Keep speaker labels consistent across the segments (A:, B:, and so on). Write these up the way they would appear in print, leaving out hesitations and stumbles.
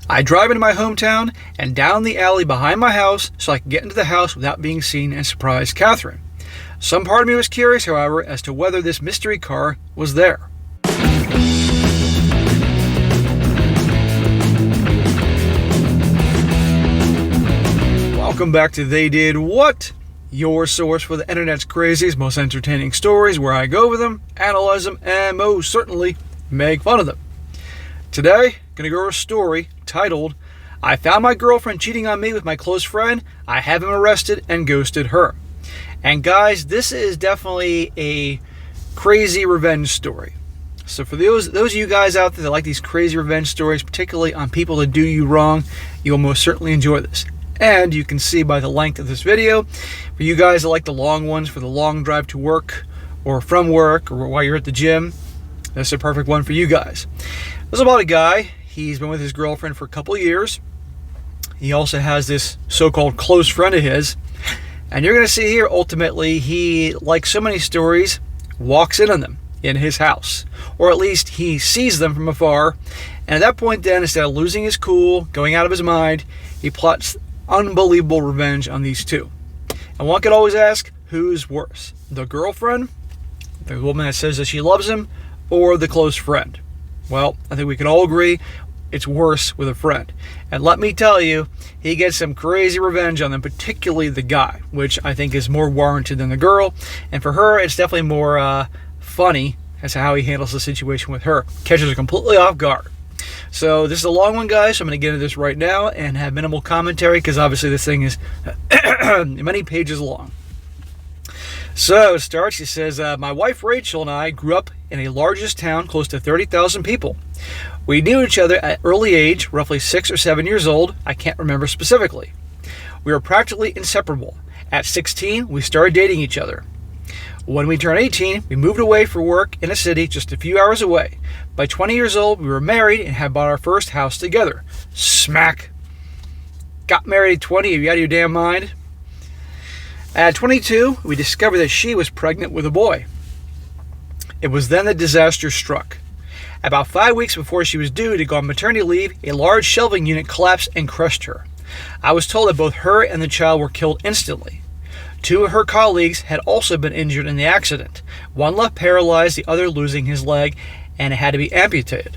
A: I drive into my hometown and down the alley behind my house so I can get into the house without being seen and surprise Catherine. Some part of me was curious, however, as to whether this mystery car was there. Welcome back to They Did What? Your source for the internet's craziest, most entertaining stories, where I go over them, analyze them, and most certainly make fun of them. Today, I'm going to go over a story titled, I found my girlfriend cheating on me with my close friend, I have him arrested and ghosted her. And guys, this is definitely a crazy revenge story. So for those of you guys out there that like these crazy revenge stories, particularly on people that do you wrong, you'll most certainly enjoy this. And you can see by the length of this video, for you guys that like the long ones for the long drive to work or from work or while you're at the gym, that's a perfect one for you guys. This is about a guy. He's been with his girlfriend for a couple of years. He also has this so-called close friend of his. And you're going to see here, ultimately, he, like so many stories, walks in on them in his house. Or at least he sees them from afar. And at that point then, instead of losing his cool, going out of his mind, he plots unbelievable revenge on these two. And one could always ask, who's worse? The girlfriend, the woman that says that she loves him, or the close friend? Well, I think we can all agree it's worse with a friend. And let me tell you, he gets some crazy revenge on them, particularly the guy, which I think is more warranted than the girl. And for her, it's definitely more funny as to how he handles the situation with her. Catches her completely off guard. So this is a long one, guys, so I'm going to get into this right now and have minimal commentary because obviously this thing is many pages long. So it starts, he says, my wife Rachel and I grew up in a largest town close to 30,000 people. We knew each other at early age, roughly 6 or 7 years old. I can't remember specifically. We were practically inseparable. At 16, we started dating each other. When we turned 18, we moved away for work in a city just a few hours away. By 20 years old, we were married and had bought our first house together. Smack. Got married at 20, are you out of your damn mind? At 22, we discovered that she was pregnant with a boy. It was then that disaster struck. About 5 weeks before she was due to go on maternity leave, a large shelving unit collapsed and crushed her. I was told that both her and the child were killed instantly. 2 of her colleagues had also been injured in the accident. One left paralyzed, the other losing his leg, and it had to be amputated.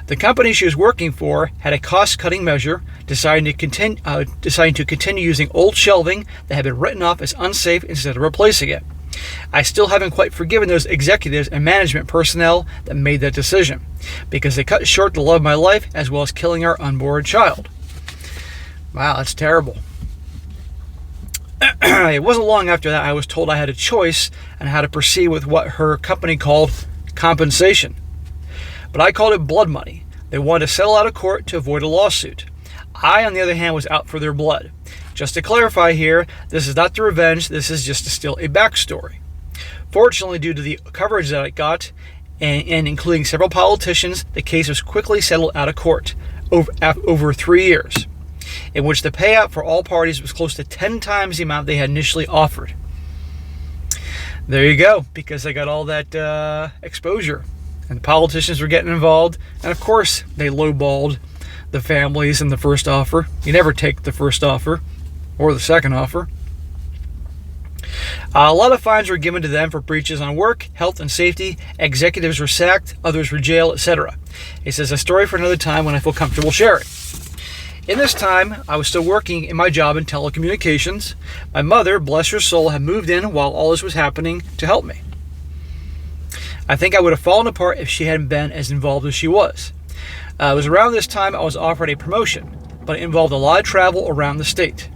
A: The company she was working for had a cost-cutting measure, deciding to continue using old shelving that had been written off as unsafe instead of replacing it. I still haven't quite forgiven those executives and management personnel that made that decision, because they cut short the love of my life as well as killing our unborn child. Wow, that's terrible. It wasn't long after that I was told I had a choice on how to proceed with what her company called compensation. But I called it blood money. They wanted to settle out of court to avoid a lawsuit. I, on the other hand, was out for their blood. Just to clarify here, this is not the revenge, this is just still a backstory. Fortunately, due to the coverage that it got, and including several politicians, the case was quickly settled out of court over 3 years, in which the payout for all parties was close to 10 times the amount they had initially offered. There you go, because they got all that exposure. And the politicians were getting involved. And of course, they lowballed the families in the first offer. You never take the first offer or the second offer. A lot of fines were given to them for breaches on work, health, and safety. Executives were sacked, others were jailed, etc. He says, a story for another time when I feel comfortable sharing. In this time, I was still working in my job in telecommunications. My mother, bless her soul, had moved in while all this was happening to help me. I think I would have fallen apart if she hadn't been as involved as she was. It was around this time I was offered a promotion, but it involved a lot of travel around the state.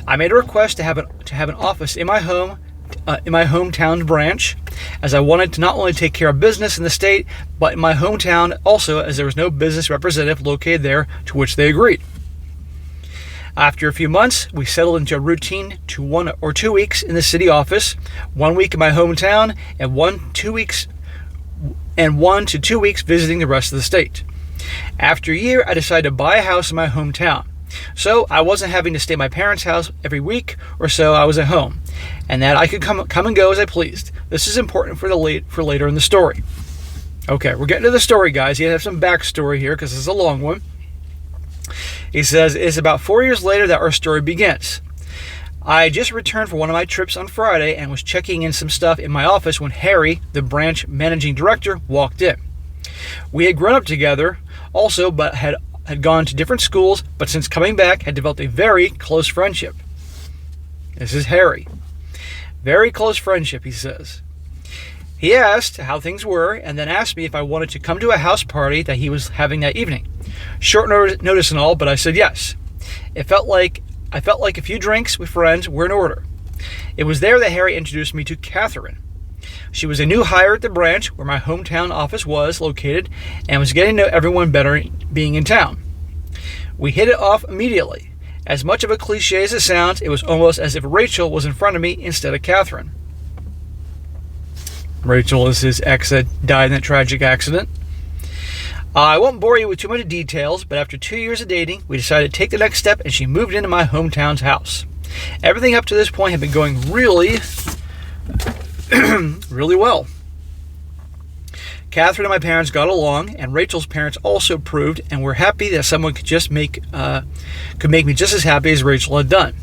A: I made a request to have an office in my hometown branch, as I wanted to not only take care of business in the state, but in my hometown also, as there was no business representative located there, to which they agreed. After a few months, we settled into a routine to 1 or 2 weeks in the city office, 1 week in my hometown, and 1 to 2 weeks visiting the rest of the state. After a year, I decided to buy a house in my hometown. So I wasn't having to stay at my parents' house every week or so. I was at home, and that I could come and go as I pleased. This is important for later in the story. Okay, we're getting to the story, guys. You have some backstory here because this is a long one. He says, it's about 4 years later that our story begins. I just returned from one of my trips on Friday and was checking in some stuff in my office when Harry, the branch managing director, walked in. We had grown up together also, but had gone to different schools, but since coming back had developed a very close friendship. This is Harry. Very close friendship, he says. He asked how things were and then asked me if I wanted to come to a house party that he was having that evening. Short notice and all, but I said yes. I felt like a few drinks with friends were in order. It was there that Harry introduced me to Catherine. She was a new hire at the branch where my hometown office was located and was getting to know everyone better being in town. We hit it off immediately. As much of a cliche as it sounds, it was almost as if Rachel was in front of me instead of Catherine. Rachel is his ex that died in that tragic accident. I won't bore you with too many details, but after 2 years of dating, we decided to take the next step and she moved into my hometown's house. Everything up to this point had been going really well. Catherine and my parents got along, and Rachel's parents also approved and were happy that someone could make me just as happy as Rachel had done.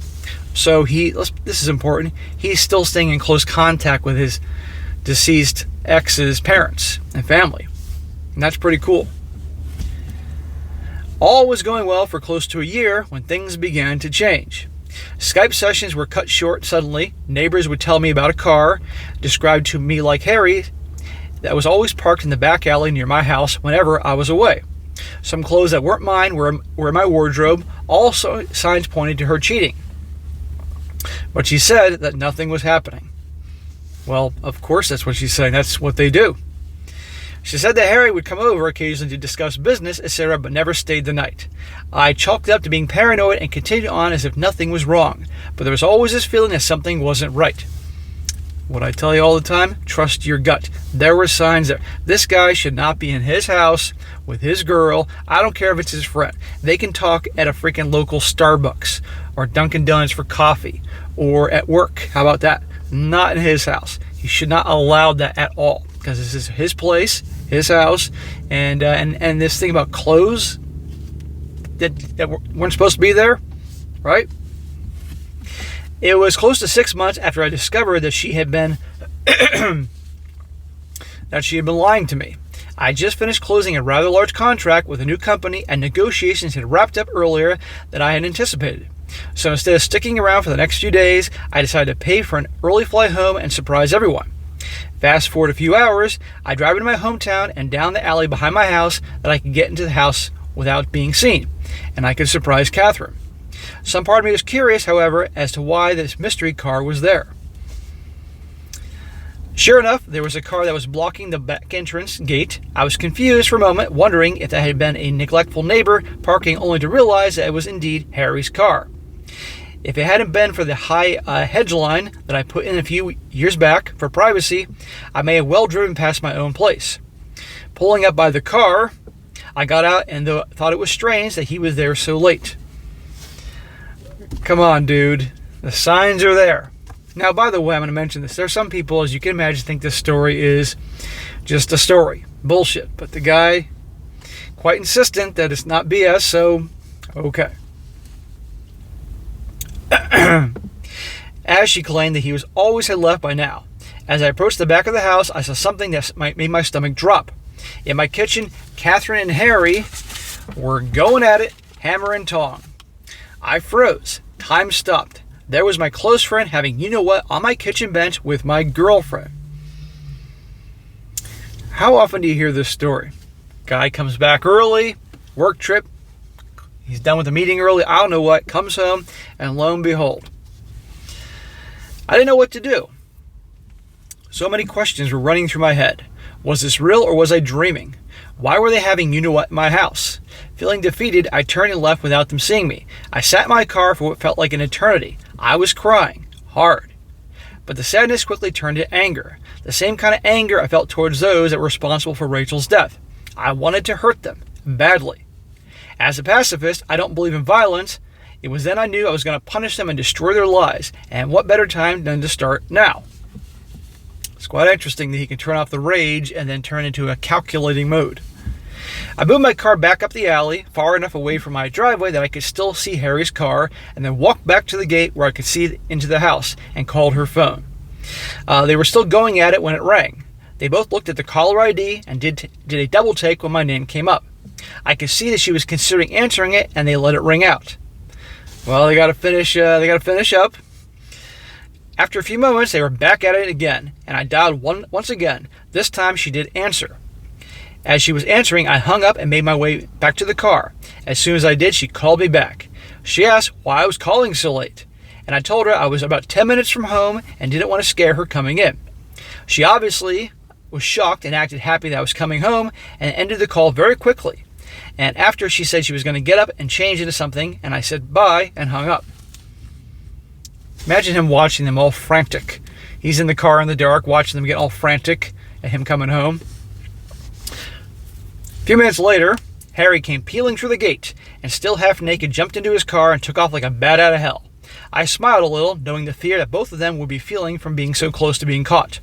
A: So this is important, he's still staying in close contact with his deceased ex's parents and family. And that's pretty cool. All was going well for close to a year when things began to change. Skype sessions were cut short suddenly. Neighbors would tell me about a car, described to me like Harry, that was always parked in the back alley near my house whenever I was away. Some clothes that weren't mine were in my wardrobe. All signs pointed to her cheating. But she said that nothing was happening. Well, of course that's what she's saying. That's what they do. She said that Harry would come over occasionally to discuss business, etc., but never stayed the night. I chalked it up to being paranoid and continued on as if nothing was wrong, but there was always this feeling that something wasn't right. What I tell you all the time, trust your gut. There were signs that this guy should not be in his house with his girl. I don't care if it's his friend. They can talk at a freaking local Starbucks or Dunkin' Donuts for coffee or at work. How about that? Not in his house. He should not allow that at all, because this is his place, his house, and this thing about clothes that weren't supposed to be there, right? It was close to 6 months after I discovered that she had been lying to me. I just finished closing a rather large contract with a new company, and negotiations had wrapped up earlier than I had anticipated. So instead of sticking around for the next few days, I decided to pay for an early flight home and surprise everyone. Fast forward a few hours, I drive into my hometown and down the alley behind my house that I could get into the house without being seen, and I could surprise Catherine. Some part of me was curious, however, as to why this mystery car was there. Sure enough, there was a car that was blocking the back entrance gate. I was confused for a moment, wondering if that had been a neglectful neighbor parking, only to realize that it was indeed Harry's car. If it hadn't been for the high hedge line that I put in a few years back for privacy, I may have well driven past my own place. Pulling up by the car, I got out and thought it was strange that he was there so late. Come on, dude. The signs are there. Now, by the way, I'm going to mention this. There are some people, as you can imagine, think this story is just a story. Bullshit. But the guy, quite insistent that it's not BS, so okay. As she claimed that he was always had left by now. As I approached the back of the house, I saw something that made my stomach drop. In my kitchen, Catherine and Harry were going at it, hammer and tong. I froze. Time stopped. There was my close friend having you-know-what on my kitchen bench with my girlfriend. How often do you hear this story? Guy comes back early, work trip, he's done with the meeting early, I don't know what, comes home, and lo and behold. I didn't know what to do. So many questions were running through my head. Was this real or was I dreaming? Why were they having you-know-what in my house? Feeling defeated, I turned and left without them seeing me. I sat in my car for what felt like an eternity. I was crying, hard. But the sadness quickly turned to anger. The same kind of anger I felt towards those that were responsible for Rachel's death. I wanted to hurt them, badly. As a pacifist, I don't believe in violence. It was then I knew I was going to punish them and destroy their lives. And what better time than to start now? It's quite interesting that he can turn off the rage and then turn into a calculating mode. I moved my car back up the alley, far enough away from my driveway that I could still see Harry's car, and then walked back to the gate where I could see into the house and called her phone. They were still going at it when it rang. They both looked at the caller ID and did a double take when my name came up. I could see that she was considering answering it, and they let it ring out. Well, they got to finish up. After a few moments, they were back at it again, and I dialed once again. This time, she did answer. As she was answering, I hung up and made my way back to the car. As soon as I did, she called me back. She asked why I was calling so late, and I told her I was about 10 minutes from home and didn't want to scare her coming in. She obviously was shocked and acted happy that I was coming home and ended the call very quickly. And after, she said she was going to get up and change into something, and I said bye and hung up. Imagine him watching them all frantic. He's in the car in the dark watching them get all frantic at him coming home. A few minutes later, Harry came peeling through the gate and still half naked jumped into his car and took off like a bat out of hell. I smiled a little, knowing the fear that both of them would be feeling from being so close to being caught.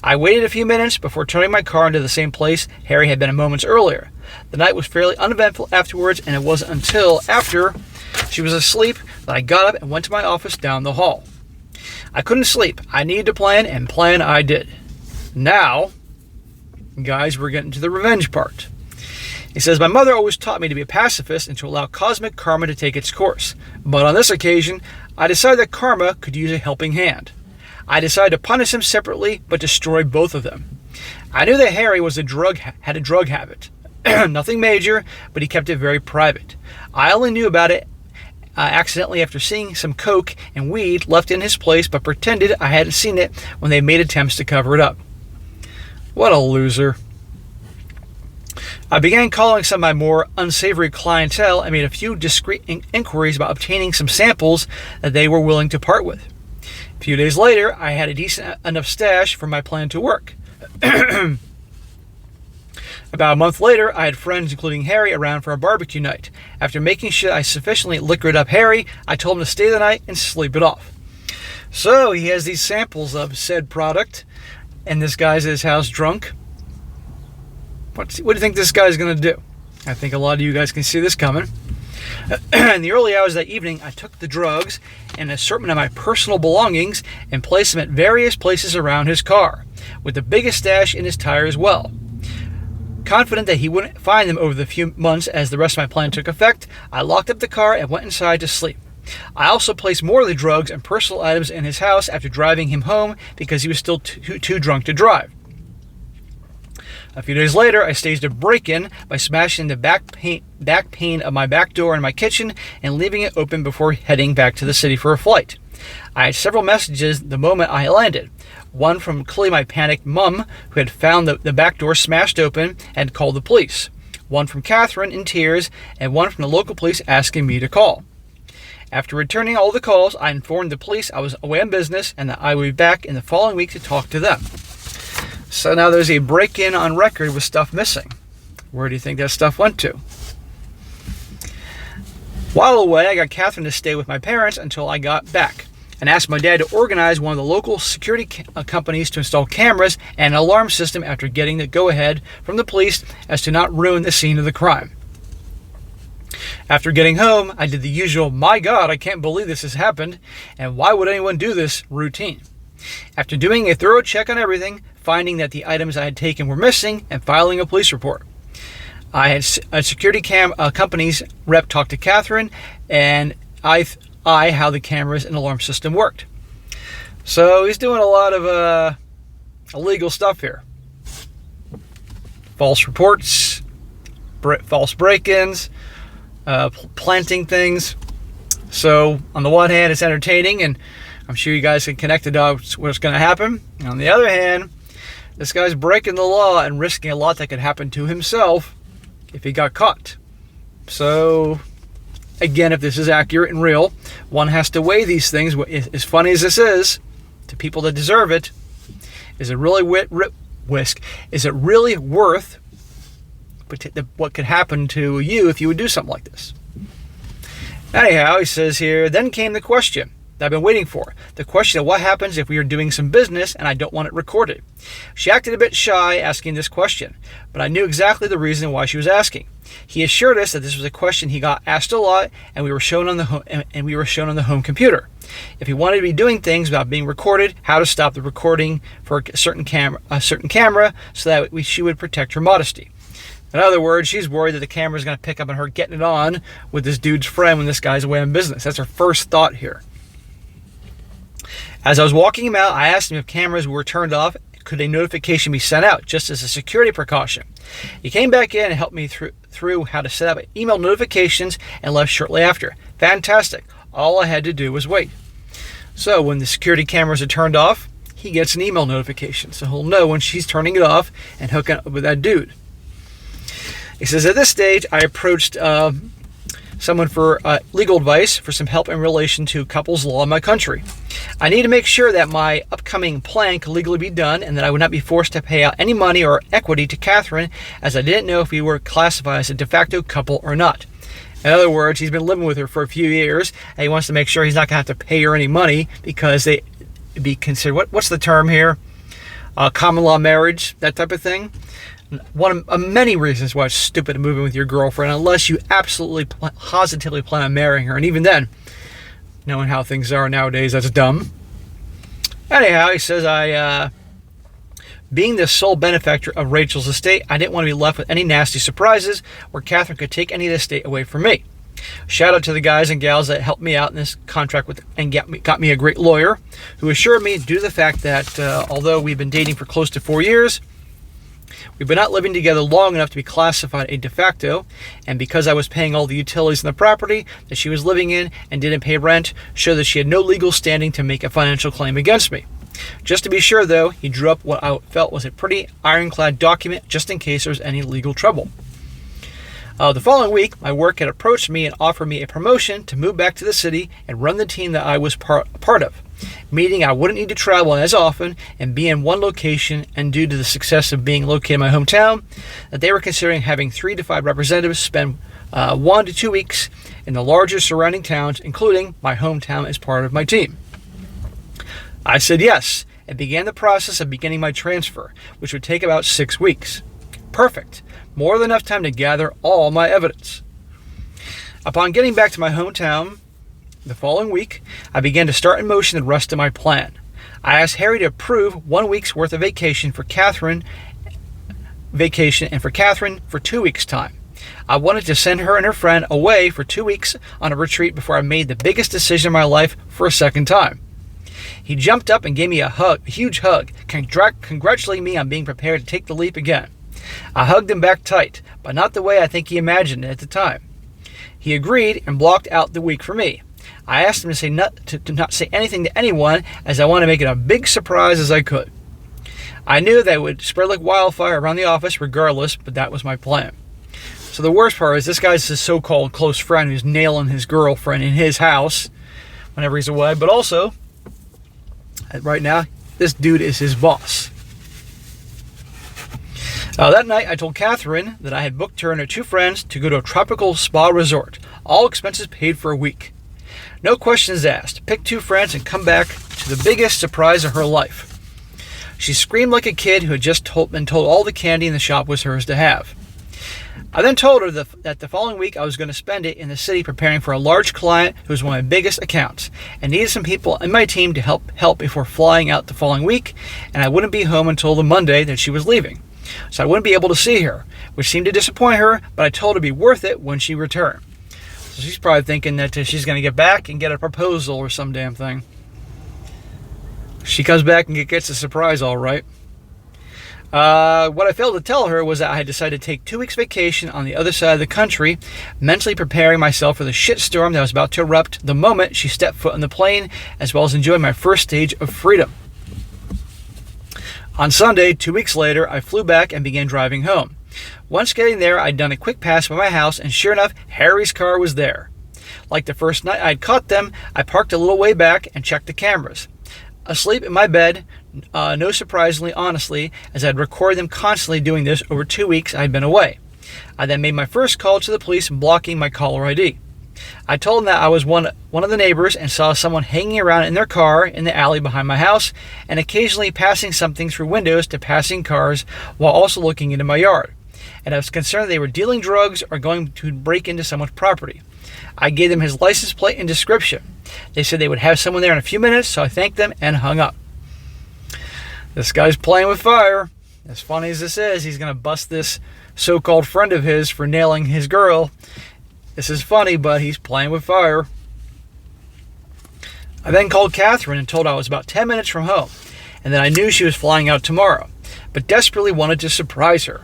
A: I waited a few minutes before turning my car into the same place Harry had been moments earlier. The night was fairly uneventful afterwards, and it wasn't until after she was asleep that I got up and went to my office down the hall. I couldn't sleep. I needed to plan, and plan I did. Now, guys, we're getting to the revenge part. He says, my mother always taught me to be a pacifist and to allow cosmic karma to take its course. But on this occasion, I decided that karma could use a helping hand. I decided to punish him separately, but destroy both of them. I knew that Harry had a drug habit. Nothing major, but he kept it very private. I only knew about it accidentally after seeing some coke and weed left in his place, but pretended I hadn't seen it when they made attempts to cover it up. What a loser. I began calling some of my more unsavory clientele and made a few discreet inquiries about obtaining some samples that they were willing to part with. A few days later, I had a decent enough stash for my plan to work. About a month later, I had friends, including Harry, around for a barbecue night. After making sure I sufficiently liquored up Harry, I told him to stay the night and sleep it off. So he has these samples of said product, and this guy's at his house drunk. What do you think this guy's going to do? I think a lot of you guys can see this coming. In the early hours of that evening, I took the drugs and an assortment of my personal belongings and placed them at various places around his car, with the biggest stash in his tire as well. Confident that he wouldn't find them over the few months as the rest of my plan took effect, I locked up the car and went inside to sleep. I also placed more of the drugs and personal items in his house after driving him home because he was still too drunk to drive. A few days later, I staged a break-in by smashing the back pane of my back door in my kitchen and leaving it open before heading back to the city for a flight. I had several messages the moment I landed. One from clearly my panicked mum, who had found the back door smashed open and called the police. One from Catherine in tears, and one from the local police asking me to call. After returning all the calls, I informed the police I was away on business and that I would be back in the following week to talk to them. So now there's a break-in on record with stuff missing. Where do you think that stuff went to? While away, I got Catherine to stay with my parents until I got back, and asked my dad to organize one of the local security companies to install cameras and an alarm system after getting the go-ahead from the police as to not ruin the scene of the crime. After getting home, I did the usual, my God, I can't believe this has happened, and why would anyone do this routine. After doing a thorough check on everything, finding that the items I had taken were missing, and filing a police report. I had a security company's rep talk to Catherine, and I how the cameras and alarm system worked. So he's doing a lot of illegal stuff here. False reports, false break-ins, planting things. So on the one hand, it's entertaining, and I'm sure you guys can connect the dots what's going to happen. And on the other hand, this guy's breaking the law and risking a lot that could happen to himself if he got caught. So, again, if this is accurate and real, one has to weigh these things. As funny as this is, to people that deserve it, is it really Is it really worth what could happen to you if you would do something like this? Anyhow, he says here, then came the question. that I've been waiting for. The question of what happens if we are doing some business and I don't want it recorded. She acted a bit shy asking this question, but I knew exactly the reason why she was asking. He assured us that this was a question he got asked a lot, and we were shown on the home computer. If he wanted to be doing things without being recorded, how to stop the recording for a certain camera, so that she would protect her modesty. In other words, she's worried that the camera is going to pick up on her getting it on with this dude's friend when this guy's away on business. That's her first thought here. As I was walking him out, I asked him if cameras were turned off, could a notification be sent out, just as a security precaution. He came back in and helped me through how to set up email notifications and left shortly after. Fantastic. All I had to do was wait. So when the security cameras are turned off, he gets an email notification, so he'll know when she's turning it off and hooking up with that dude. He says, at this stage, I approached someone for legal advice for some help in relation to couples law in my country. I need to make sure that my upcoming plan could legally be done and that I would not be forced to pay out any money or equity to Catherine, as I didn't know if we were classified as a de facto couple or not. In other words, he's been living with her for a few years, and he wants to make sure he's not going to have to pay her any money because they be considered, what's the term here? Common law marriage, that type of thing. One of many reasons why it's stupid to move in with your girlfriend unless you absolutely positively plan on marrying her. And even then, knowing how things are nowadays, that's dumb. Anyhow, he says, being the sole benefactor of Rachel's estate, I didn't want to be left with any nasty surprises where Catherine could take any of the estate away from me. Shout out to the guys and gals that helped me out in this contract and got me a great lawyer who assured me, due to the fact that although we've been dating for close to 4 years, we've been not living together long enough to be classified a de facto, and because I was paying all the utilities in the property that she was living in and didn't pay rent, showed that she had no legal standing to make a financial claim against me. Just to be sure, though, he drew up what I felt was a pretty ironclad document just in case there was any legal trouble. The following week, my work had approached me and offered me a promotion to move back to the city and run the team that I was part of, meaning I wouldn't need to travel as often and be in one location, and due to the success of being located in my hometown, that they were considering having 3 to 5 representatives spend 1 to 2 weeks in the larger surrounding towns, including my hometown, as part of my team. I said yes, and began the process of beginning my transfer, which would take about 6 weeks. Perfect. More than enough time to gather all my evidence. Upon getting back to my hometown the following week, I began to start in motion the rest of my plan. I asked Harry to approve 1 week's worth of vacation for Catherine for 2 weeks' time. I wanted to send her and her friend away for 2 weeks on a retreat before I made the biggest decision of my life for a second time. He jumped up and gave me a huge hug, congratulating me on being prepared to take the leap again. I hugged him back tight, but not the way I think he imagined it at the time. He agreed and blocked out the week for me. I asked him to not say anything to anyone, as I wanted to make it a big surprise as I could. I knew that it would spread like wildfire around the office regardless, but that was my plan. So the worst part is this guy's his so-called close friend who's nailing his girlfriend in his house whenever he's away, but also, right now, this dude is his boss. That night, I told Catherine that I had booked her and her 2 friends to go to a tropical spa resort, all expenses paid for a week. No questions asked. Pick 2 friends and come back to the biggest surprise of her life. She screamed like a kid who had just been told all the candy in the shop was hers to have. I then told her that the following week I was going to spend it in the city preparing for a large client who was one of my biggest accounts and needed some people in my team to help before flying out the following week, and I wouldn't be home until the Monday that she was leaving. So I wouldn't be able to see her, which seemed to disappoint her, but I told her to be worth it when she returned. So she's probably thinking that she's going to get back and get a proposal or some damn thing. She comes back and gets a surprise, all right. What I failed to tell her was that I had decided to take 2 weeks vacation on the other side of the country, mentally preparing myself for the shitstorm that was about to erupt the moment she stepped foot on the plane, as well as enjoying my first stage of freedom. On Sunday, 2 weeks later, I flew back and began driving home. Once getting there, I'd done a quick pass by my house, and sure enough, Harry's car was there. Like the first night I'd caught them, I parked a little way back and checked the cameras. Asleep in my bed, no surprisingly, honestly, as I'd recorded them constantly doing this over 2 weeks I'd been away. I then made my first call to the police, blocking my caller ID. I told him that I was one of the neighbors and saw someone hanging around in their car in the alley behind my house and occasionally passing something through windows to passing cars while also looking into my yard. And I was concerned they were dealing drugs or going to break into someone's property. I gave them his license plate and description. They said they would have someone there in a few minutes, so I thanked them and hung up. This guy's playing with fire. As funny as this is, he's going to bust this so-called friend of his for nailing his girl. This is funny, but he's playing with fire. I then called Catherine and told her I was about 10 minutes from home and that I knew she was flying out tomorrow, but desperately wanted to surprise her.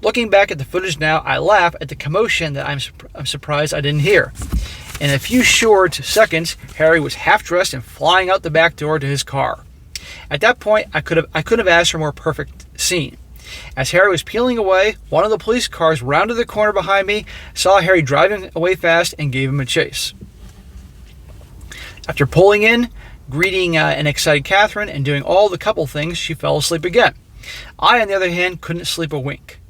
A: Looking back at the footage now, I laugh at the commotion that I'm surprised I didn't hear. In a few short seconds, Harry was half-dressed and flying out the back door to his car. At that point, I couldn't have asked for a more perfect scene. As Harry was peeling away, one of the police cars rounded the corner behind me, saw Harry driving away fast, and gave him a chase. After pulling in, greeting an excited Catherine, and doing all the couple things, she fell asleep again. I, on the other hand, couldn't sleep a wink.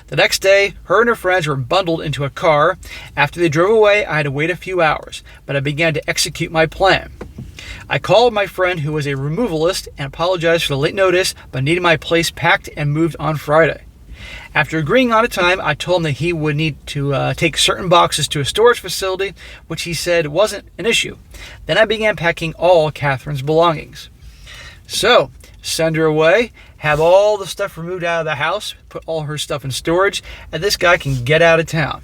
A: The next day, her and her friends were bundled into a car. After they drove away, I had to wait a few hours, but I began to execute my plan. I called my friend who was a removalist and apologized for the late notice, but needed my place packed and moved on Friday. After agreeing on a time, I told him that he would need to take certain boxes to a storage facility, which he said wasn't an issue. Then I began packing all Catherine's belongings. So, send her away, have all the stuff removed out of the house, put all her stuff in storage, and this guy can get out of town.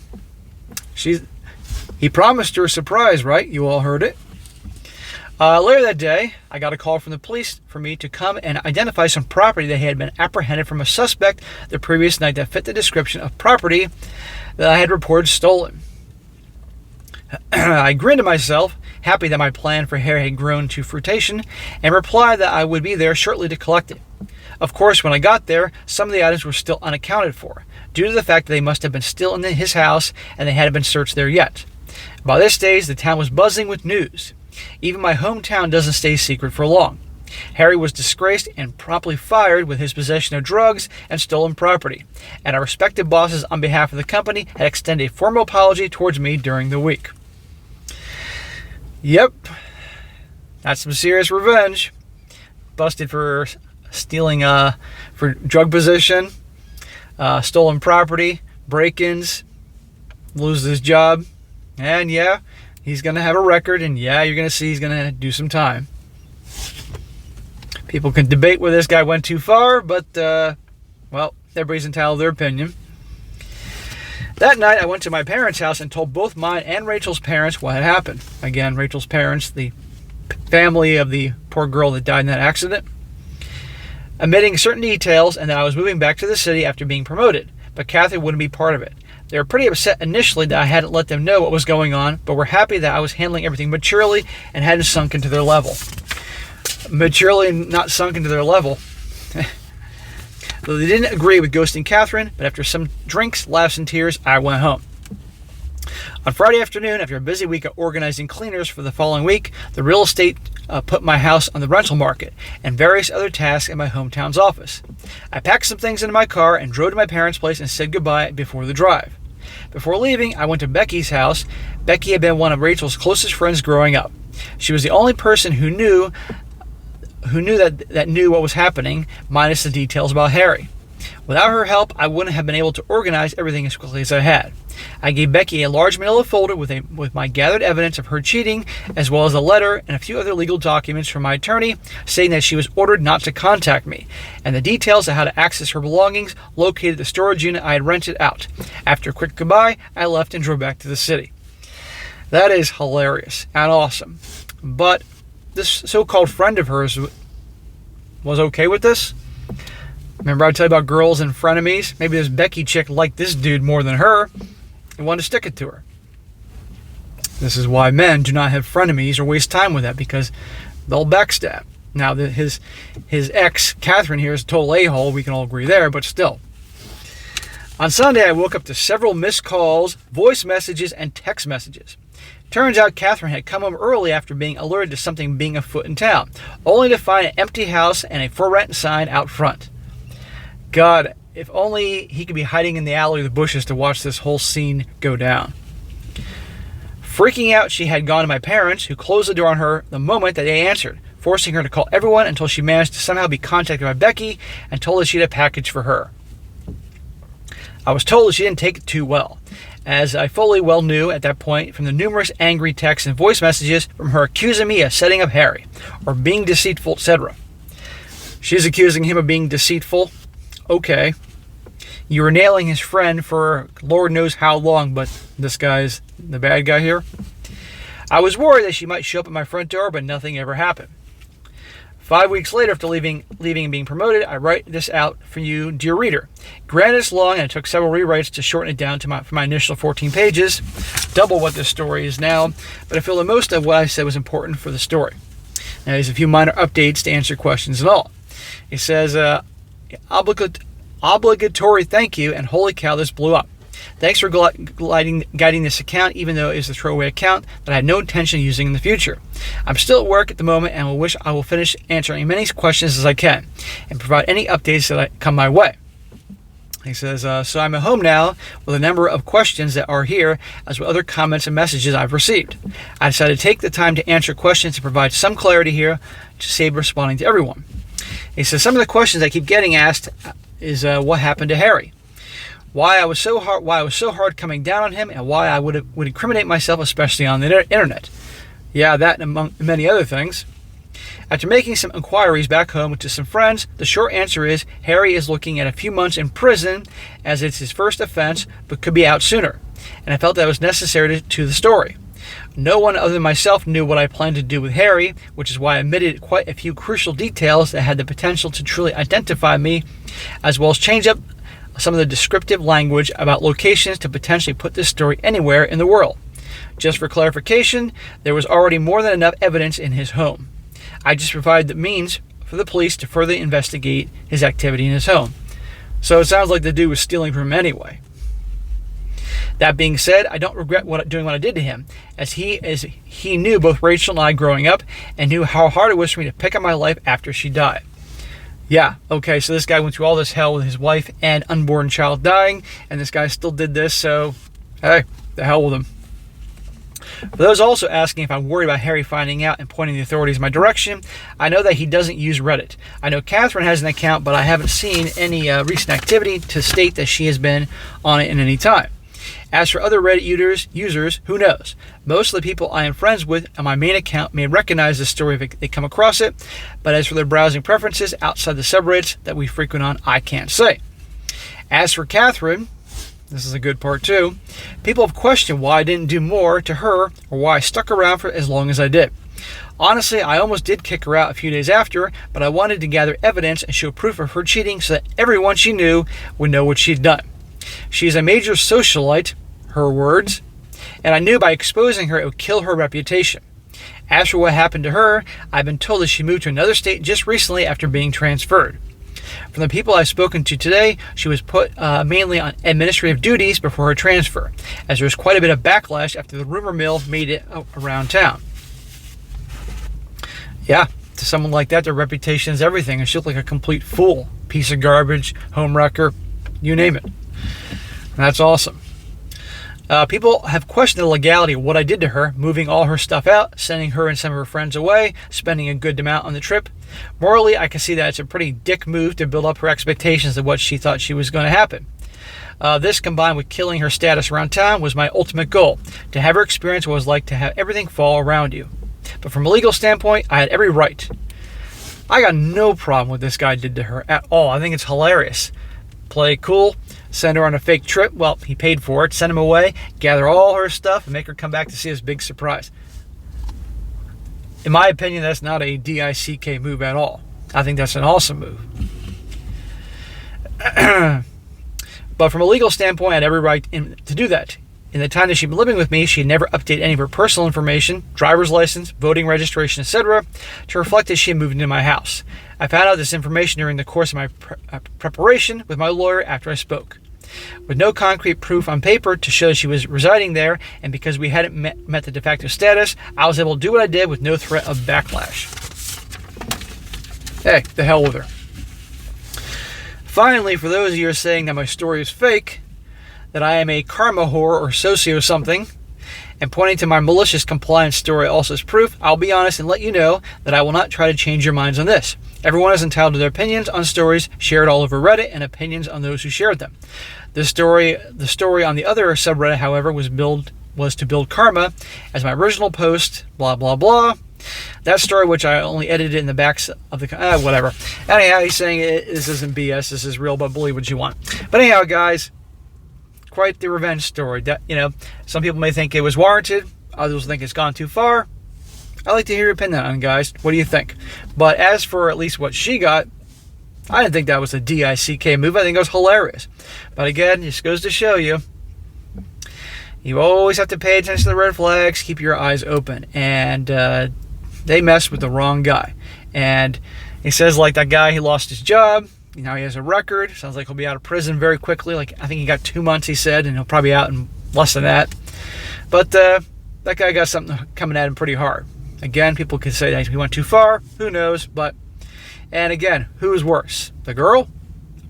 A: He promised her a surprise, right? You all heard it. Later that day, I got a call from the police for me to come and identify some property that had been apprehended from a suspect the previous night that fit the description of property that I had reported stolen. I grinned to myself, happy that my plan for Harry had grown to fruition, and replied that I would be there shortly to collect it. Of course, when I got there, some of the items were still unaccounted for, due to the fact that they must have been still in his house and they hadn't been searched there yet. By this stage, the town was buzzing with news. Even my hometown doesn't stay secret for long. Harry was disgraced and promptly fired with his possession of drugs and stolen property, and our respective bosses on behalf of the company had extended a formal apology towards me during the week. Yep, that's some serious revenge. Busted for stealing, for drug possession, stolen property, break-ins, loses his job, and yeah, he's going to have a record, and yeah, you're going to see he's going to do some time. People can debate whether this guy went too far, but, well, everybody's entitled to their opinion. That night, I went to my parents' house and told both mine and Rachel's parents what had happened. Again, Rachel's parents, the family of the poor girl that died in that accident. Omitting certain details, and that I was moving back to the city after being promoted, but Kathy wouldn't be part of it. They were pretty upset initially that I hadn't let them know what was going on, but were happy that I was handling everything maturely and hadn't sunk into their level. Maturely not sunk into their level. Though they didn't agree with ghosting Catherine, but after some drinks, laughs, and tears, I went home. On Friday afternoon, after a busy week of organizing cleaners for the following week, the real estate put my house on the rental market and various other tasks in my hometown's office. I packed some things into my car and drove to my parents' place and said goodbye before the drive. Before leaving, I went to Becky's house. Becky had been one of Rachel's closest friends growing up. She was the only person who knew what was happening, minus the details about Harry. Without her help, I wouldn't have been able to organize everything as quickly as I had. I gave Becky a large manila folder with my gathered evidence of her cheating, as well as a letter and a few other legal documents from my attorney saying that she was ordered not to contact me, and the details of how to access her belongings located the storage unit I had rented out. After a quick goodbye, I left and drove back to the city. That is hilarious and awesome. But this so-called friend of hers was okay with this? Remember I tell you about girls and frenemies? Maybe this Becky chick liked this dude more than her and wanted to stick it to her. This is why men do not have frenemies or waste time with that, because they'll backstab. Now, his ex, Catherine, here is a total a-hole. We can all agree there, but still. On Sunday, I woke up to several missed calls, voice messages, and text messages. Turns out Catherine had come home early after being alerted to something being afoot in town, only to find an empty house and a for rent sign out front. God, if only he could be hiding in the alley or the bushes to watch this whole scene go down. Freaking out, she had gone to my parents, who closed the door on her the moment that they answered, forcing her to call everyone until she managed to somehow be contacted by Becky and told her she had a package for her. I was told that she didn't take it too well, as I fully well knew at that point from the numerous angry texts and voice messages from her accusing me of setting up Harry, or being deceitful, etc. She's accusing him of being deceitful. Okay. You were nailing his friend for Lord knows how long, but this guy's the bad guy here. I was worried that she might show up at my front door, but nothing ever happened. 5 weeks later, after leaving and being promoted, I write this out for you, dear reader. Granted, it's long, and it took several rewrites to shorten it down to my initial 14 pages, double what this story is now, but I feel that most of what I said was important for the story. Now, there's a few minor updates to answer questions and all. It says, obligatory thank you, and holy cow, this blew up. Thanks for guiding this account, even though it is a throwaway account that I had no intention of using in the future. I'm still at work at the moment and will wish I will finish answering as many questions as I can and provide any updates that come my way. He says, so I'm at home now with a number of questions that are here, as well as other comments and messages I've received. I decided to take the time to answer questions and provide some clarity here to save responding to everyone. He says, some of the questions I keep getting asked is what happened to Harry? Why I was so hard coming down on him, and why I would incriminate myself, especially on the internet. Yeah, that and among many other things. After making some inquiries back home to some friends, the short answer is Harry is looking at a few months in prison, as it's his first offense, but could be out sooner. And I felt that was necessary to the story. No one other than myself knew what I planned to do with Harry, which is why I omitted quite a few crucial details that had the potential to truly identify me, as well as change up some of the descriptive language about locations to potentially put this story anywhere in the world. Just for clarification, there was already more than enough evidence in his home. I just provided the means for the police to further investigate his activity in his home. So it sounds like the dude was stealing from him anyway. That being said, I don't regret doing what I did to him, as he knew both Rachel and I growing up and knew how hard it was for me to pick up my life after she died. Yeah, okay, so this guy went through all this hell with his wife and unborn child dying, and this guy still did this, so hey, the hell with him. For those also asking if I'm worried about Harry finding out and pointing the authorities in my direction, I know that he doesn't use Reddit. I know Catherine has an account, but I haven't seen any recent activity to state that she has been on it in any time. As for other Reddit users, who knows? Most of the people I am friends with on my main account may recognize this story if they come across it, but as for their browsing preferences outside the subreddits that we frequent on, I can't say. As for Catherine, this is a good part too, people have questioned why I didn't do more to her or why I stuck around for as long as I did. Honestly, I almost did kick her out a few days after, but I wanted to gather evidence and show proof of her cheating so that everyone she knew would know what she'd done. She's a major socialite, her words, and I knew by exposing her it would kill her reputation. As for what happened to her, I've been told that she moved to another state just recently after being transferred. From the people I've spoken to today, she was put mainly on administrative duties before her transfer, as there was quite a bit of backlash after the rumor mill made it around town. Yeah, to someone like that, their reputation is everything, and she looked like a complete fool, piece of garbage, homewrecker, you name it. That's awesome. People have questioned the legality of what I did to her, moving all her stuff out, sending her and some of her friends away, spending a good amount on the trip. Morally, I can see that it's a pretty dick move to build up her expectations of what she thought she was going to happen. This, combined with killing her status around town, was my ultimate goal, to have her experience what it was like to have everything fall around you. But from a legal standpoint, I had every right. I got no problem with what this guy did to her at all. I think it's hilarious. Play it cool, send her on a fake trip. Well, he paid for it. Send him away, gather all her stuff, and make her come back to see his big surprise. In my opinion, that's not a DICK move at all. I think that's an awesome move. But from a legal standpoint, I had every right to do that. In the time that she'd been living with me, she had never updated any of her personal information, driver's license, voting registration, etc., to reflect that she had moved into my house. I found out this information during the course of my preparation with my lawyer after I spoke. With no concrete proof on paper to show she was residing there, and because we hadn't met the de facto status, I was able to do what I did with no threat of backlash. Hey, the hell with her. Finally, for those of you who are saying that my story is fake, that I am a karma whore or socio something, And pointing to my malicious compliance story also as proof, I'll be honest and let you know that I will not try to change your minds on this. Everyone is entitled to their opinions on stories shared all over Reddit and opinions on those who shared them. The story on the other subreddit, however, was to build karma, as my original post, blah, blah, blah. That story, which I only edited in the backs of the... whatever. Anyhow, he's saying this isn't BS, this is real, but believe what you want. But anyhow, guys, quite the revenge story. That, some people may think it was warranted. Others think it's gone too far. I'd like to hear your opinion on it, guys. What do you think? But as for at least what she got, I didn't think that was a DICK move. I think it was hilarious. But again, it just goes to show you, you always have to pay attention to the red flags, keep your eyes open. And they messed with the wrong guy. And he says, like that guy, he lost his job. Now he has a record. Sounds like he'll be out of prison very quickly. Like, I think he got 2 months, he said, and he'll probably be out in less than that. But that guy got something coming at him pretty hard. Again, people could say that he went too far. Who knows? And again, who's worse? The girl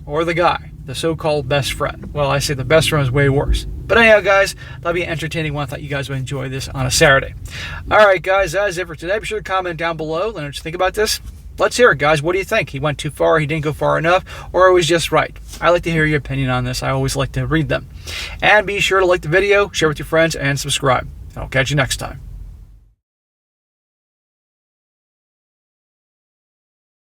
A: or the guy? The so-called best friend? Well, I say the best friend is way worse. But anyhow, guys, that'll be an entertaining one. I thought you guys would enjoy this on a Saturday. All right, guys, that is it for today. Be sure to comment down below. Let me know what you think about this. Let's hear it, guys. What do you think? He went too far, he didn't go far enough, or it was just right? I like to hear your opinion on this. I always like to read them. And be sure to like the video, share with your friends, and subscribe. I'll catch you next time.